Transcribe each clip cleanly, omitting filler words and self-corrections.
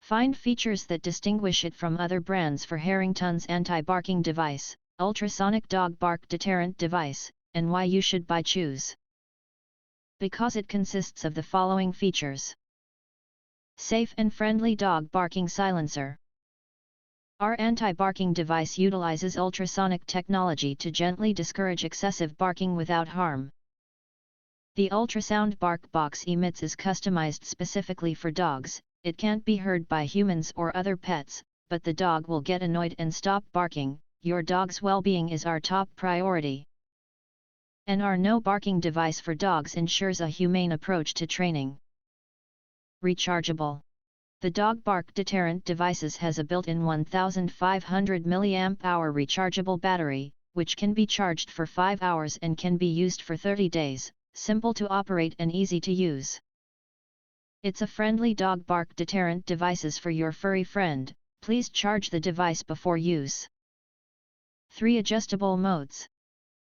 Find features that distinguish it from other brands for Harrington's Anti Barking Device, Ultrasonic Dog Bark Deterrent Device, and why you should choose. Because it consists of the following features. Safe and friendly dog barking silencer. Our anti-barking device utilizes ultrasonic technology to gently discourage excessive barking without harm. The ultrasound bark box emits is customized specifically for dogs. It can't be heard by humans or other pets, but the dog will get annoyed and stop barking. Your dog's well-being is our top priority. And our no barking device for dogs ensures a humane approach to training. Rechargeable. The dog bark deterrent devices has a built-in 1500 mAh rechargeable battery, which can be charged for 5 hours and can be used for 30 days, simple to operate and easy to use. It's a friendly dog bark deterrent devices for your furry friend. Please charge the device before use. 3 adjustable modes.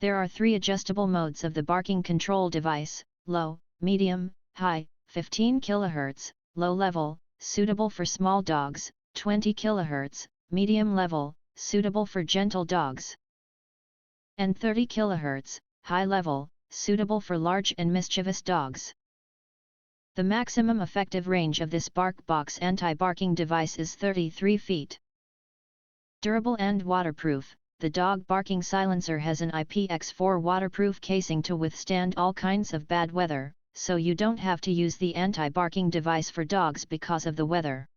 There are 3 adjustable modes of the barking control device: low, medium, high, 15 kHz, low level, suitable for small dogs, 20 kHz, medium level, suitable for gentle dogs, and 30 kHz, high level, suitable for large and mischievous dogs. The maximum effective range of this BarkBox anti-barking device is 33 feet. Durable and waterproof. The dog barking silencer has an IPX4 waterproof casing to withstand all kinds of bad weather, so you don't have to use the anti-barking device for dogs because of the weather.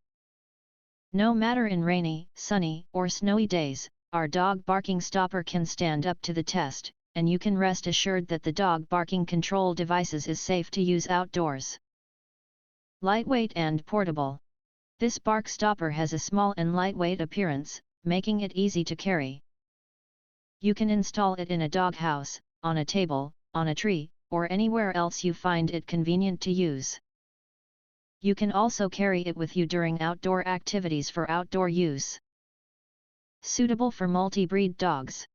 No matter in rainy, sunny, or snowy days, our dog barking stopper can stand up to the test, and you can rest assured that the dog barking control devices is safe to use outdoors. Lightweight and portable. This bark stopper has a small and lightweight appearance, making it easy to carry. You can install it in a doghouse, on a table, on a tree, or anywhere else you find it convenient to use. You can also carry it with you during outdoor activities for outdoor use. Suitable for multi-breed dogs.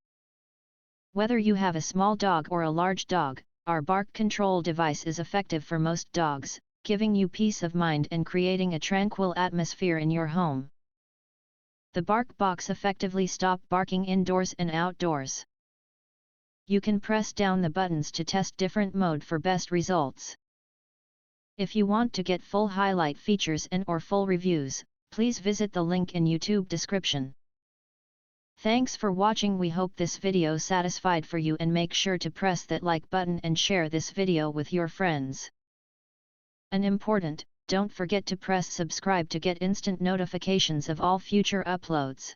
Whether you have a small dog or a large dog, our bark control device is effective for most dogs, giving you peace of mind and creating a tranquil atmosphere in your home. The BarkBox effectively stop barking indoors and outdoors. You can press down the buttons to test different mode for best results. If you want to get full highlight features and/or full reviews, please visit the link in YouTube description. Thanks for watching. We hope this video satisfied for you, and make sure to press that like button and share this video with your friends. And important, don't forget to press subscribe to get instant notifications of all future uploads.